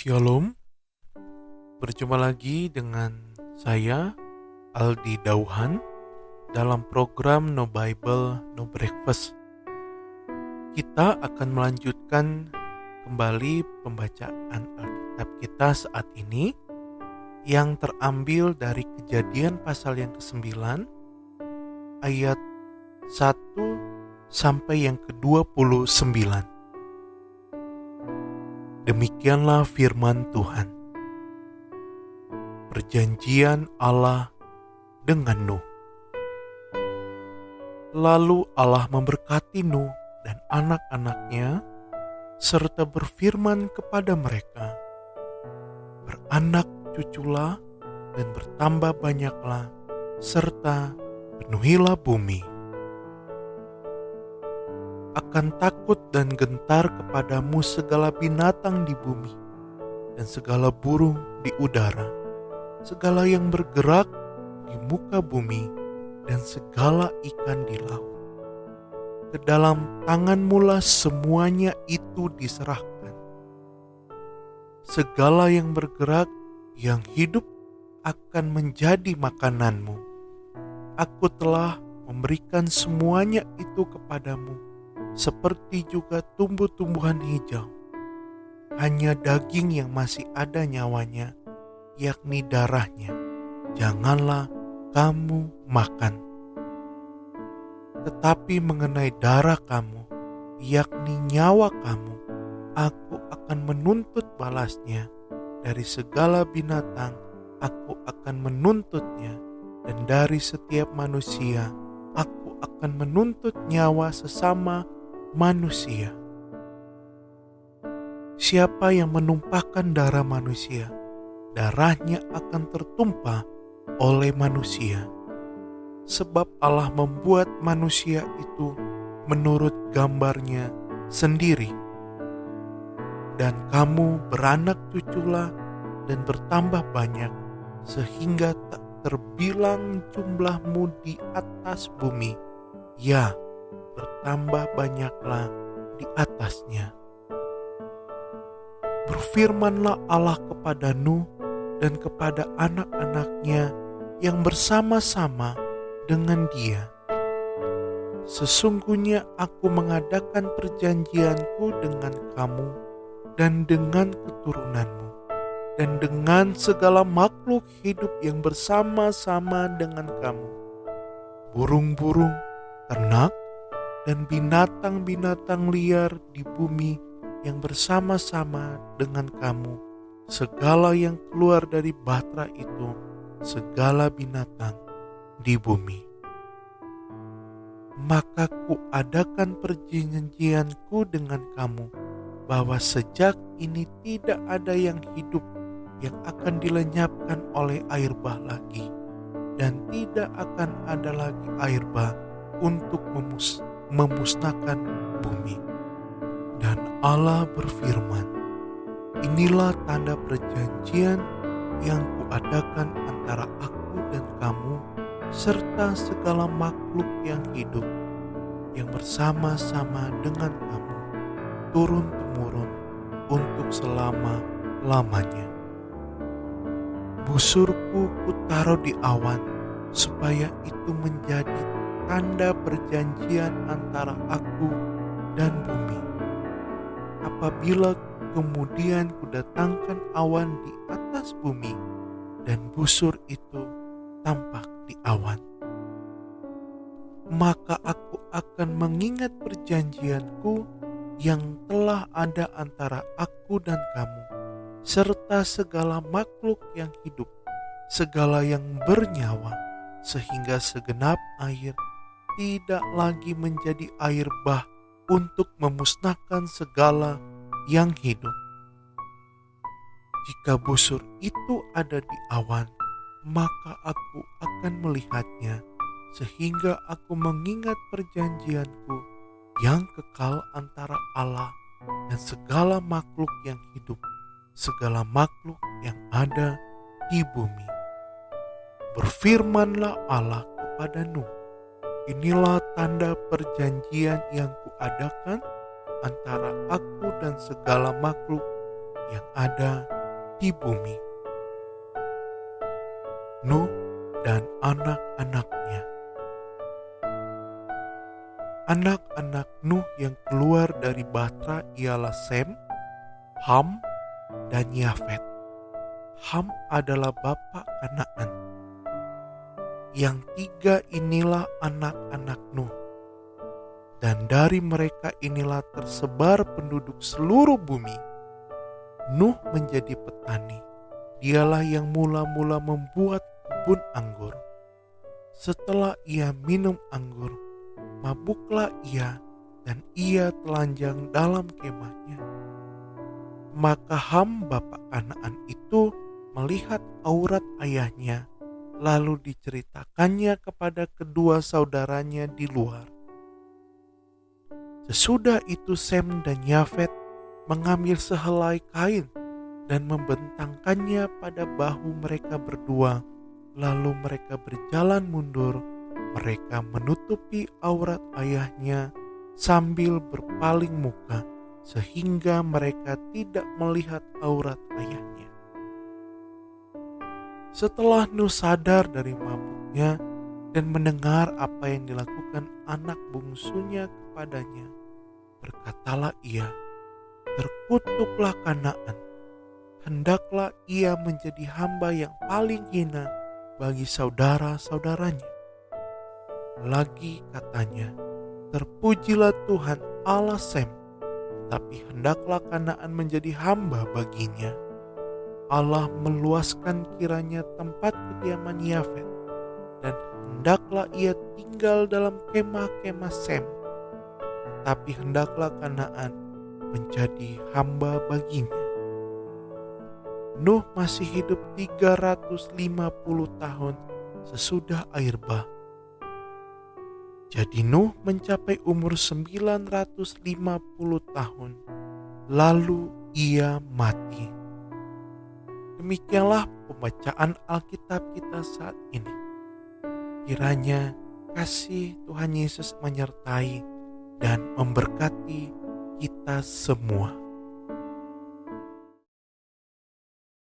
Shalom, berjumpa lagi dengan saya Aldi Dauhan dalam program No Bible No Breakfast. Kita akan melanjutkan kembali pembacaan Alkitab kita saat ini yang terambil dari Kejadian pasal yang ke-9 ayat 1 sampai yang ke-29. Demikianlah firman Tuhan. Perjanjian Allah dengan Nuh. Lalu Allah memberkati Nuh dan anak-anaknya, serta berfirman kepada mereka, beranak cuculah dan bertambah banyaklah, serta penuhilah bumi. Akan takut dan gentar kepadamu segala binatang di bumi dan segala burung di udara, segala yang bergerak di muka bumi dan segala ikan di laut. Ke dalam tanganmu lah semuanya itu diserahkan. Segala yang bergerak, yang hidup akan menjadi makananmu. Aku telah memberikan semuanya itu kepadamu, seperti juga tumbuh-tumbuhan hijau. Hanya daging yang masih ada nyawanya, yakni darahnya, janganlah kamu makan. Tetapi mengenai darah kamu, yakni nyawa kamu, aku akan menuntut balasnya. Dari segala binatang aku akan menuntutnya, dan dari setiap manusia aku akan menuntut nyawa sesama manusia. Siapa yang menumpahkan darah manusia, darahnya akan tertumpah oleh manusia. Sebab Allah membuat manusia itu menurut gambarnya sendiri. Dan kamu beranak cuculah dan bertambah banyak, sehingga tak terbilang jumlahmu di atas bumi. Ya, bertambah banyaklah di atasnya. Berfirmanlah Allah kepada Nuh dan kepada anak-anaknya yang bersama-sama dengan dia. Sesungguhnya aku mengadakan perjanjianku dengan kamu dan dengan keturunanmu dan dengan segala makhluk hidup yang bersama-sama dengan kamu. Burung-burung, ternak, dan binatang-binatang liar di bumi yang bersama-sama dengan kamu, segala yang keluar dari batra itu, segala binatang di bumi. Maka kuadakan perjanjianku dengan kamu, bahwa sejak ini tidak ada yang hidup yang akan dilenyapkan oleh air bah lagi, dan tidak akan ada lagi air bah untuk memusnahkan bumi. Dan Allah berfirman, inilah tanda perjanjian yang kuadakan antara aku dan kamu, serta segala makhluk yang hidup, yang bersama-sama dengan kamu, turun-temurun untuk selama-lamanya. Busurku kutaruh di awan, supaya itu menjadi tanda perjanjian antara aku dan bumi. Apabila kemudian kudatangkan awan di atas bumi, dan busur itu tampak di awan, maka aku akan mengingat perjanjianku yang telah ada antara aku dan kamu, serta segala makhluk yang hidup, segala yang bernyawa, sehingga segenap air tidak lagi menjadi air bah untuk memusnahkan segala yang hidup. Jika busur itu ada di awan, maka aku akan melihatnya, sehingga aku mengingat perjanjianku yang kekal antara Allah dan segala makhluk yang hidup, segala makhluk yang ada di bumi. Berfirmanlah Allah kepada Nuh, inilah tanda perjanjian yang kuadakan antara aku dan segala makhluk yang ada di bumi. Nuh dan anak-anaknya. Anak-anak Nuh yang keluar dari Bahtera ialah Sem, Ham, dan Yafet. Ham adalah bapa Kanaan. Yang tiga inilah anak-anak Nuh. Dan dari mereka inilah tersebar penduduk seluruh bumi. Nuh menjadi petani. Dialah yang mula-mula membuat kebun anggur. Setelah ia minum anggur, mabuklah ia dan ia telanjang dalam kemahnya. Maka Ham bapa Kanaan itu melihat aurat ayahnya, lalu diceritakannya kepada kedua saudaranya di luar. Sesudah itu Sem dan Yafet mengambil sehelai kain dan membentangkannya pada bahu mereka berdua, lalu mereka berjalan mundur. Mereka menutupi aurat ayahnya sambil berpaling muka, sehingga mereka tidak melihat aurat ayahnya. Setelah Nuh sadar dari mabuknya dan mendengar apa yang dilakukan anak bungsunya kepadanya, berkatalah ia, "Terkutuklah Kanaan, hendaklah ia menjadi hamba yang paling hina bagi saudara-saudaranya." Lagi katanya, "Terpujilah Tuhan Allah Sem, tapi hendaklah Kanaan menjadi hamba baginya." Allah meluaskan kiranya tempat kediaman Yafet, dan hendaklah ia tinggal dalam kemah-kemah Sem, tapi hendaklah Kanaan menjadi hamba baginya. Nuh masih hidup 350 tahun sesudah air bah. Jadi Nuh mencapai umur 950 tahun, lalu ia mati. Demikianlah pembacaan Alkitab kita saat ini. Kiranya kasih Tuhan Yesus menyertai dan memberkati kita semua.